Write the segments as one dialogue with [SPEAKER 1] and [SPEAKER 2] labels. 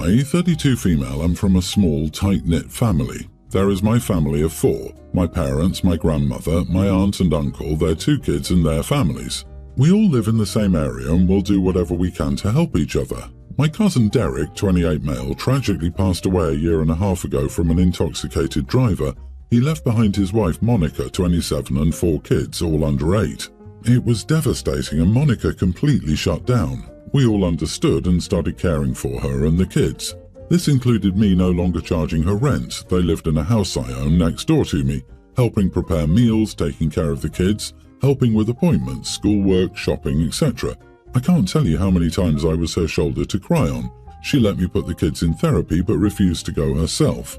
[SPEAKER 1] I, 32 female, am from a small, tight-knit family. There is my family of 4, my parents, my grandmother, my aunt and uncle, their 2 kids and their families. We all live in the same area and will do whatever we can to help each other. My cousin Derek, 28 male, tragically passed away a year and a half ago from an intoxicated driver. He left behind his wife Monica, 27, and 4 kids, all under 8. It was devastating and Monica completely shut down. We all understood and started caring for her and the kids. This included me no longer charging her rent. They lived in a house I own next door to me, helping prepare meals, taking care of the kids, helping with appointments, schoolwork, shopping, etc. I can't tell you how many times I was her shoulder to cry on. She let me put the kids in therapy but refused to go herself.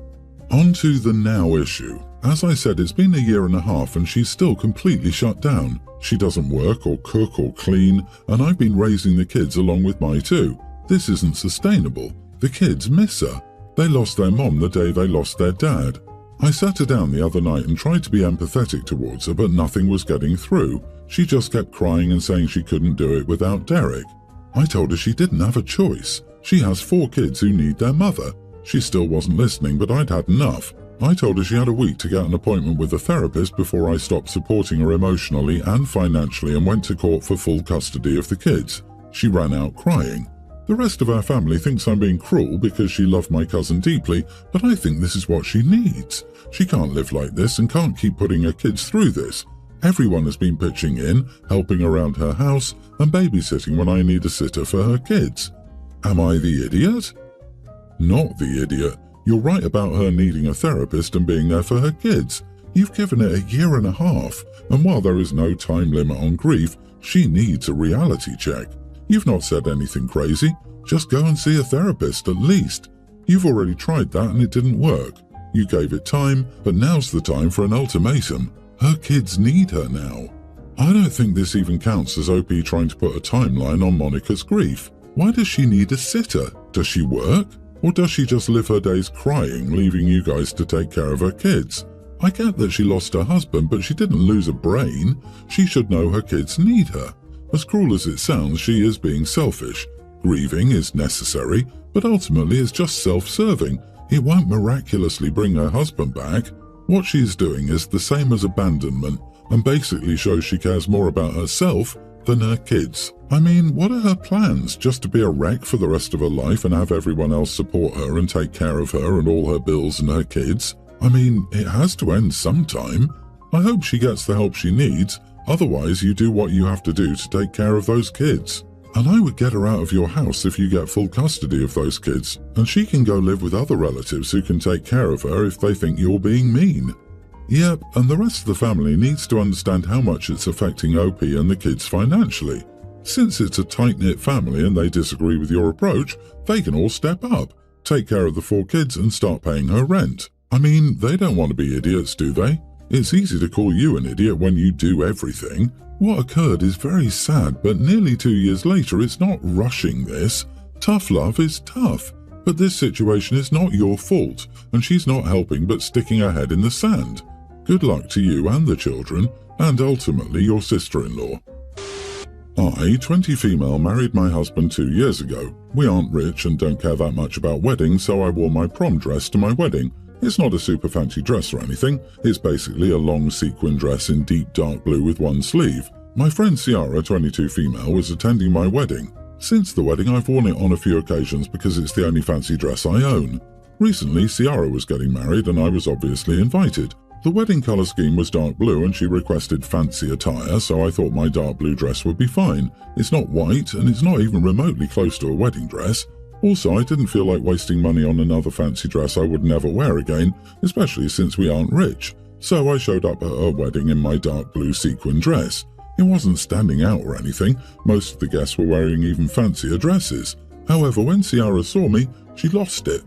[SPEAKER 1] On to the now issue. As I said, it's been a year and a half and she's still completely shut down. She doesn't work or cook or clean, and I've been raising the kids along with my 2. This isn't sustainable. The kids miss her. They lost their mom the day they lost their dad. I sat her down the other night and tried to be empathetic towards her, but nothing was getting through. She just kept crying and saying she couldn't do it without Derek. I told her she didn't have a choice. She has 4 kids who need their mother. She still wasn't listening, but I'd had enough. I told her she had a week to get an appointment with a therapist before I stopped supporting her emotionally and financially and went to court for full custody of the kids. She ran out crying. The rest of our family thinks I'm being cruel because she loved my cousin deeply, but I think this is what she needs. She can't live like this and can't keep putting her kids through this. Everyone has been pitching in, helping around her house, and babysitting when I need a sitter for her kids. Am I the idiot? Not the idiot. You're right about her needing a therapist and being there for her kids. You've given it a year and a half, and while there is no time limit on grief, she needs a reality check. You've not said anything crazy. Just go and see a therapist at least. You've already tried that and it didn't work. You gave it time, but now's the time for an ultimatum. Her kids need her now. I don't think this even counts as OP trying to put a timeline on Monica's grief. Why does she need a sitter? Does she work? Or does she just live her days crying, leaving you guys to take care of her kids? I get that she lost her husband, but she didn't lose a brain. She should know her kids need her. As cruel as it sounds, she is being selfish. Grieving is necessary, but ultimately it's just self-serving. It won't miraculously bring her husband back. What she's doing is the same as abandonment, and basically shows she cares more about herself than her kids. I mean, what are her plans? Just to be a wreck for the rest of her life and have everyone else support her and take care of her and all her bills and her kids? I mean, it has to end sometime. I hope she gets the help she needs. Otherwise, you do what you have to do to take care of those kids. And I would get her out of your house if you get full custody of those kids, and she can go live with other relatives who can take care of her if they think you're being mean. Yep, and the rest of the family needs to understand how much it's affecting OP and the kids financially. Since it's a tight-knit family and they disagree with your approach, they can all step up, take care of the 4 kids and start paying her rent. I mean, they don't want to be idiots, do they? It's easy to call you an idiot when you do everything. What occurred is very sad, but nearly 2 years later, it's not rushing this. Tough love is tough, but this situation is not your fault, and she's not helping but sticking her head in the sand. Good luck to you and the children, and ultimately your sister-in-law. I, 20 female, married my husband 2 years ago. We aren't rich and don't care that much about weddings, so I wore my prom dress to my wedding. It's not a super fancy dress or anything. It's basically a long sequin dress in deep dark blue with one sleeve. My friend Ciara, 22 female, was attending my wedding. Since the wedding, I've worn it on a few occasions because it's the only fancy dress I own. Recently, Ciara was getting married and I was obviously invited. The wedding colour scheme was dark blue and she requested fancy attire, so I thought my dark blue dress would be fine. It's not white and it's not even remotely close to a wedding dress. Also, I didn't feel like wasting money on another fancy dress I would never wear again, especially since we aren't rich. So I showed up at her wedding in my dark blue sequin dress. It wasn't standing out or anything. Most of the guests were wearing even fancier dresses. However, when Ciara saw me, she lost it.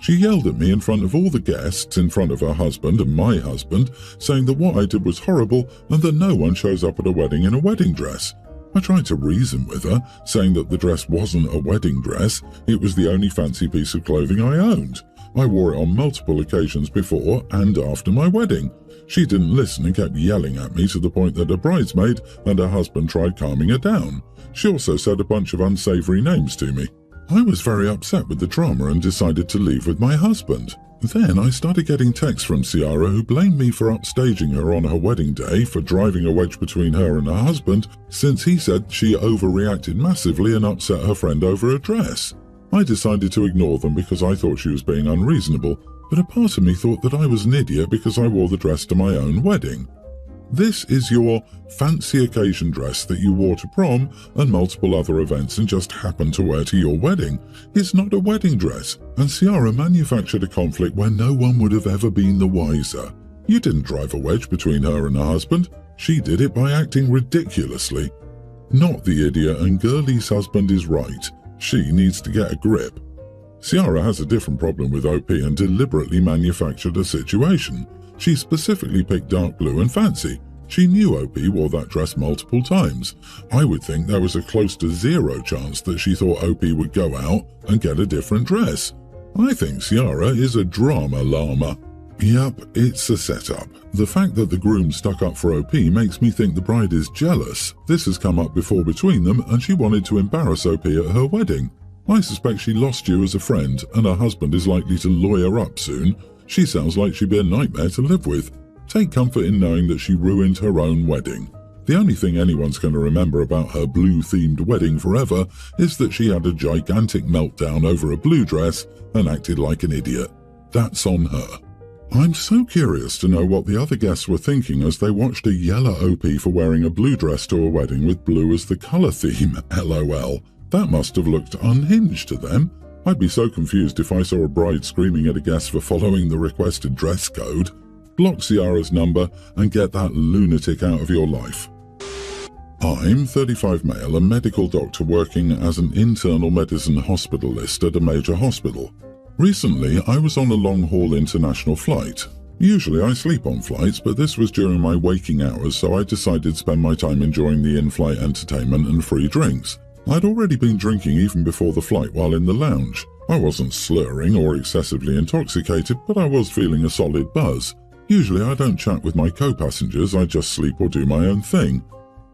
[SPEAKER 1] She yelled at me in front of all the guests, in front of her husband and my husband, saying that what I did was horrible and that no one shows up at a wedding in a wedding dress. I tried to reason with her, saying that the dress wasn't a wedding dress, it was the only fancy piece of clothing I owned. I wore it on multiple occasions before and after my wedding. She didn't listen and kept yelling at me to the point that her bridesmaid and her husband tried calming her down. She also said a bunch of unsavory names to me. I was very upset with the drama and decided to leave with my husband. Then I started getting texts from Ciara who blamed me for upstaging her on her wedding day for driving a wedge between her and her husband, since he said she overreacted massively and upset her friend over a dress. I decided to ignore them because I thought she was being unreasonable, but a part of me thought that I was an idiot because I wore the dress to my own wedding. This is your fancy occasion dress that you wore to prom and multiple other events and just happened to wear to your wedding. It's not a wedding dress, and Ciara manufactured a conflict where no one would have ever been the wiser. You didn't drive a wedge between her and her husband. She did it by acting ridiculously. Not the idiot, and Girlie's husband is right. She needs to get a grip. Ciara has a different problem with OP and deliberately manufactured a situation. She specifically picked dark blue and fancy. She knew OP wore that dress multiple times. I would think there was a close to zero chance that she thought OP would go out and get a different dress. I think Ciara is a drama llama. Yep, it's a setup. The fact that the groom stuck up for OP makes me think the bride is jealous. This has come up before between them and she wanted to embarrass OP at her wedding. I suspect she lost you as a friend and her husband is likely to lawyer up soon. She sounds like she'd be a nightmare to live with. Take comfort in knowing that she ruined her own wedding. The only thing anyone's going to remember about her blue-themed wedding forever is that she had a gigantic meltdown over a blue dress and acted like an idiot. That's on her. I'm so curious to know what the other guests were thinking as they watched a yellow OP for wearing a blue dress to a wedding with blue as the colour theme, LOL. That must have looked unhinged to them. I'd be so confused if I saw a bride screaming at a guest for following the requested dress code. Block Ciara's number and get that lunatic out of your life. I'm 35 male, a medical doctor working as an internal medicine hospitalist at a major hospital. Recently, I was on a long-haul international flight. Usually I sleep on flights, but this was during my waking hours, so I decided to spend my time enjoying the in-flight entertainment and free drinks. I'd already been drinking even before the flight while in the lounge. I wasn't slurring or excessively intoxicated, but I was feeling a solid buzz. Usually I don't chat with my co-passengers, I just sleep or do my own thing.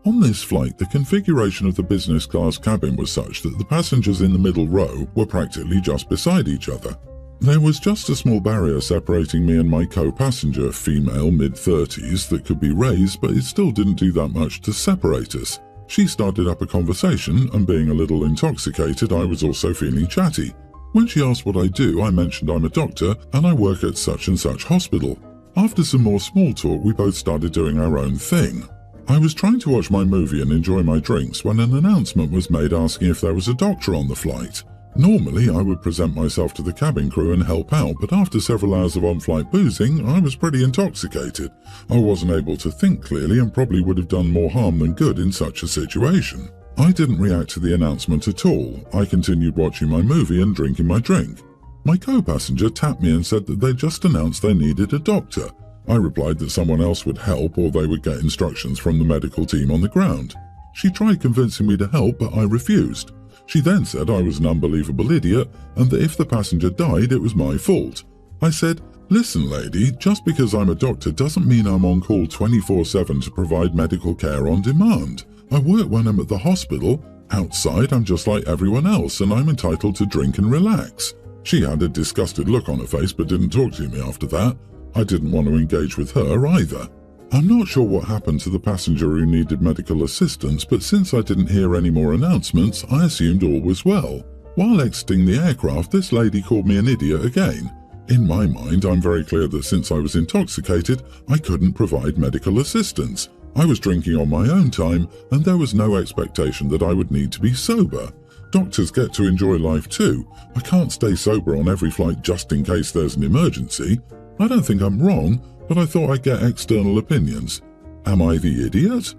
[SPEAKER 1] On this flight, the configuration of the business class cabin was such that the passengers in the middle row were practically just beside each other. There was just a small barrier separating me and my co-passenger, female mid-30s, that could be raised, but it still didn't do that much to separate us. She started up a conversation, and being a little intoxicated, I was also feeling chatty. When she asked what I do, I mentioned I'm a doctor and I work at such and such hospital. After some more small talk, we both started doing our own thing. I was trying to watch my movie and enjoy my drinks when an announcement was made asking if there was a doctor on the flight. Normally, I would present myself to the cabin crew and help out, but after several hours of on-flight boozing, I was pretty intoxicated. I wasn't able to think clearly and probably would have done more harm than good in such a situation. I didn't react to the announcement at all. I continued watching my movie and drinking my drink. My co-passenger tapped me and said that they just announced they needed a doctor. I replied that someone else would help or they would get instructions from the medical team on the ground. She tried convincing me to help, but I refused. She then said I was an unbelievable idiot and that if the passenger died, it was my fault. I said, "Listen, lady, just because I'm a doctor doesn't mean I'm on call 24/7 to provide medical care on demand. I work when I'm at the hospital. Outside, I'm just like everyone else and I'm entitled to drink and relax." She had a disgusted look on her face but didn't talk to me after that. I didn't want to engage with her either. I'm not sure what happened to the passenger who needed medical assistance, but since I didn't hear any more announcements, I assumed all was well. While exiting the aircraft, this lady called me an idiot again. In my mind, I'm very clear that since I was intoxicated, I couldn't provide medical assistance. I was drinking on my own time, and there was no expectation that I would need to be sober. Doctors get to enjoy life too. I can't stay sober on every flight just in case there's an emergency. I don't think I'm wrong, but I thought I'd get external opinions. Am I the idiot?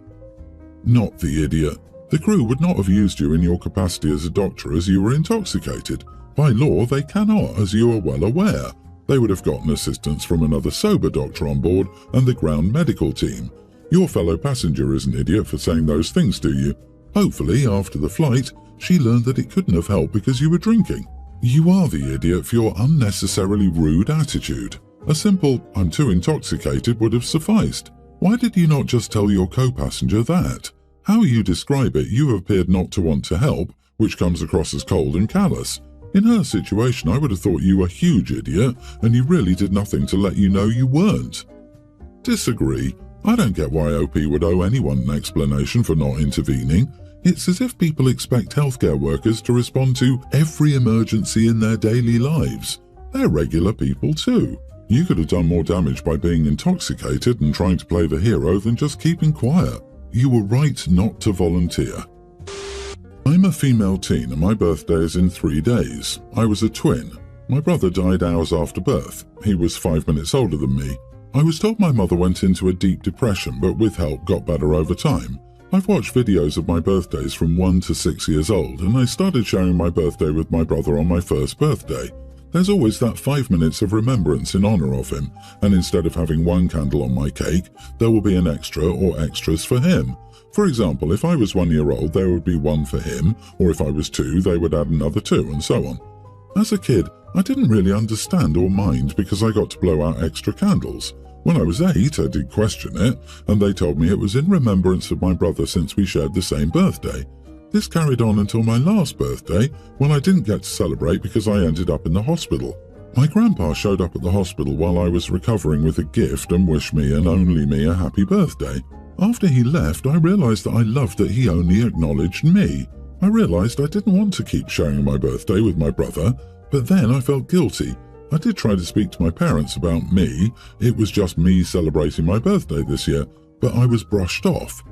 [SPEAKER 1] Not the idiot. The crew would not have used you in your capacity as a doctor as you were intoxicated. By law, they cannot, as you are well aware. They would have gotten assistance from another sober doctor on board and the ground medical team. Your fellow passenger is an idiot for saying those things to you. Hopefully, after the flight, she learned that it couldn't have helped because you were drinking. You are the idiot for your unnecessarily rude attitude. A simple, "I'm too intoxicated" would have sufficed. Why did you not just tell your co-passenger that? How you describe it, you appeared not to want to help, which comes across as cold and callous. In her situation, I would have thought you a huge idiot and you really did nothing to let you know you weren't. Disagree. I don't get why OP would owe anyone an explanation for not intervening. It's as if people expect healthcare workers to respond to every emergency in their daily lives. They're regular people too. You could have done more damage by being intoxicated and trying to play the hero than just keeping quiet. You were right not to volunteer. I'm a female teen and my birthday is in 3 days. I was a twin. My brother died hours after birth. He was 5 minutes older than me. I was told my mother went into a deep depression, but with help got better over time. I've watched videos of my birthdays from 1 to 6 years old, and I started sharing my birthday with my brother on my first birthday. There's always that 5 minutes of remembrance in honor of him, and instead of having one candle on my cake, there will be an extra or extras for him. For example, if I was 1 year old, there would be one for him, or if I was 2, they would add another 2, and so on. As a kid, I didn't really understand or mind because I got to blow out extra candles. When I was 8, I did question it, and they told me it was in remembrance of my brother since we shared the same birthday. This carried on until my last birthday, when I didn't get to celebrate because I ended up in the hospital. My grandpa showed up at the hospital while I was recovering with a gift and wished me and only me a happy birthday. After he left, I realized that I loved that he only acknowledged me. I realized I didn't want to keep sharing my birthday with my brother, but then I felt guilty. I did try to speak to my parents about me. It was just me celebrating my birthday this year, but I was brushed off.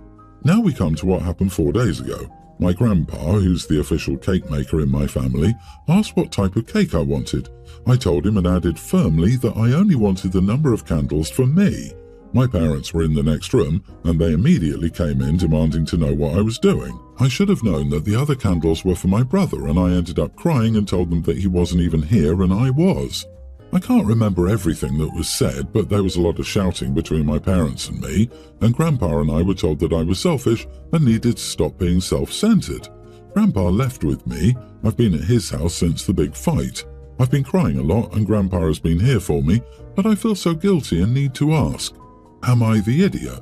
[SPEAKER 1] Now we come to what happened 4 days ago. My grandpa, who's the official cake maker in my family, asked what type of cake I wanted. I told him and added firmly that I only wanted the number of candles for me. My parents were in the next room, and they immediately came in demanding to know what I was doing. I should have known that the other candles were for my brother, and I ended up crying and told them that he wasn't even here and I was. I can't remember everything that was said, but there was a lot of shouting between my parents and me, and Grandpa and I were told that I was selfish and needed to stop being self-centered. Grandpa left with me. I've been at his house since the big fight. I've been crying a lot and Grandpa has been here for me, but I feel so guilty and need to ask, am I the idiot?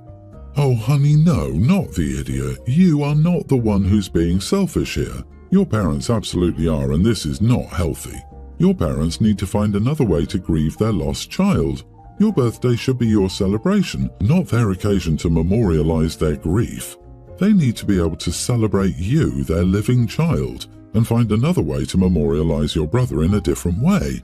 [SPEAKER 1] Oh honey, no, not the idiot. You are not the one who's being selfish here. Your parents absolutely are, and this is not healthy. Your parents need to find another way to grieve their lost child. Your birthday should be your celebration, not their occasion to memorialize their grief. They need to be able to celebrate you, their living child, and find another way to memorialize your brother in a different way.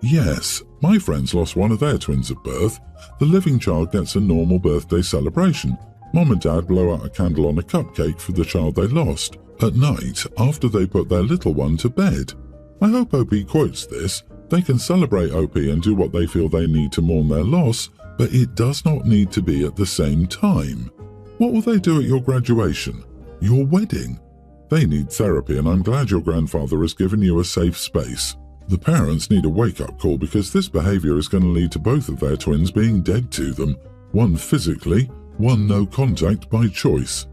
[SPEAKER 1] Yes, my friends lost one of their twins at birth. The living child gets a normal birthday celebration. Mom and Dad blow out a candle on a cupcake for the child they lost at night after they put their little one to bed. I hope OP quotes this. They can celebrate OP and do what they feel they need to mourn their loss, but it does not need to be at the same time. What will they do at your graduation? Your wedding? They need therapy, and I'm glad your grandfather has given you a safe space. The parents need a wake-up call because this behavior is going to lead to both of their twins being dead to them. One physically, one no contact by choice.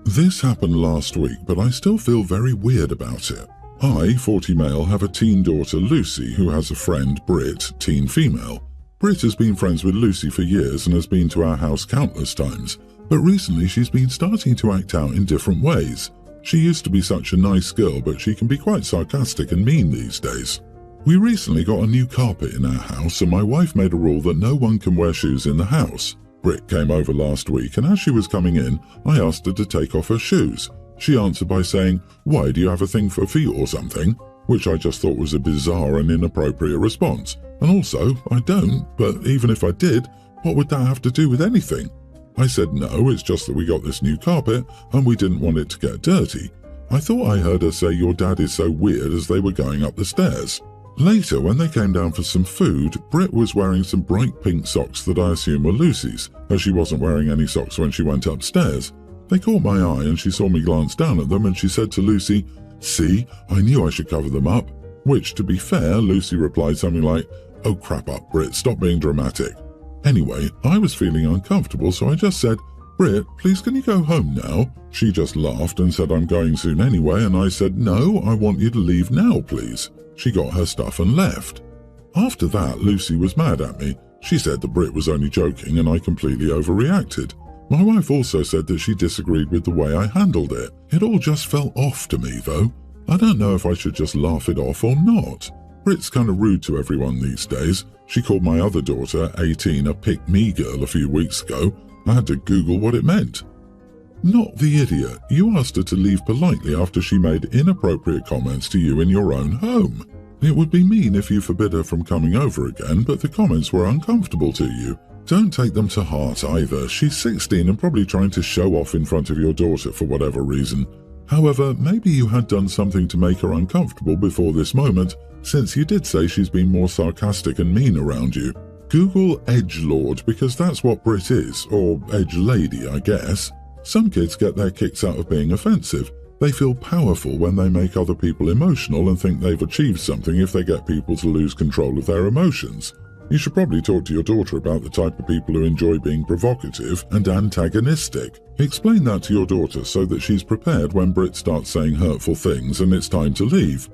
[SPEAKER 1] This happened last week, but I still feel very weird about it. I, 40 male, have a teen daughter, Lucy, who has a friend, Brit, teen female. Brit has been friends with Lucy for years and has been to our house countless times, but recently she's been starting to act out in different ways. She used to be such a nice girl, but she can be quite sarcastic and mean these days. We recently got a new carpet in our house, and my wife made a rule that no one can wear shoes in the house. Brit came over last week, and as she was coming in, I asked her to take off her shoes. She answered by saying, "Why, do you have a thing for feet or something?" Which I just thought was a bizarre and inappropriate response. And also, I don't, but even if I did, what would that have to do with anything? I said no, it's just that we got this new carpet and we didn't want it to get dirty. I thought I heard her say your dad is so weird as they were going up the stairs. Later, when they came down for some food, Brit was wearing some bright pink socks that I assume were Lucy's, as she wasn't wearing any socks when she went upstairs. They caught my eye and she saw me glance down at them and she said to Lucy, "See, I knew I should cover them up." Which, to be fair, Lucy replied something like, "Oh crap up, Brit, stop being dramatic." Anyway, I was feeling uncomfortable, so I just said, "Brit, please can you go home now?" She just laughed and said I'm going soon anyway, and I said, "No, I want you to leave now, please." She got her stuff and left. After that, Lucy was mad at me. She said that Brit was only joking and I completely overreacted. My wife also said that she disagreed with the way I handled it. It all just felt off to me, though. I don't know if I should just laugh it off or not. Brit's kind of rude to everyone these days. She called my other daughter, 18, a pick-me girl a few weeks ago. I had to Google what it meant. Not the idiot. You asked her to leave politely after she made inappropriate comments to you in your own home. It would be mean if you forbid her from coming over again, but the comments were uncomfortable to you. Don't take them to heart either. She's 16 and probably trying to show off in front of your daughter for whatever reason. However, maybe you had done something to make her uncomfortable before this moment, since you did say she's been more sarcastic and mean around you. Google edgelord because that's what Brit is, or edge lady, I guess. Some kids get their kicks out of being offensive. They feel powerful when they make other people emotional and think they've achieved something if they get people to lose control of their emotions. You should probably talk to your daughter about the type of people who enjoy being provocative and antagonistic. Explain that to your daughter so that she's prepared when Brit starts saying hurtful things and it's time to leave.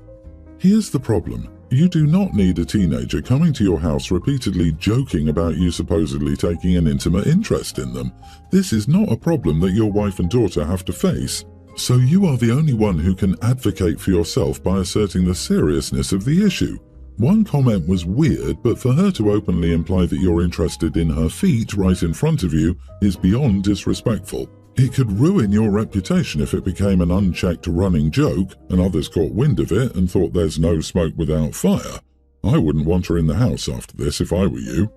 [SPEAKER 1] Here's the problem. You do not need a teenager coming to your house repeatedly joking about you supposedly taking an intimate interest in them. This is not a problem that your wife and daughter have to face. So you are the only one who can advocate for yourself by asserting the seriousness of the issue. One comment was weird, but for her to openly imply that you're interested in her feet right in front of you is beyond disrespectful. It could ruin your reputation if it became an unchecked running joke and others caught wind of it and thought there's no smoke without fire. I wouldn't want her in the house after this if I were you.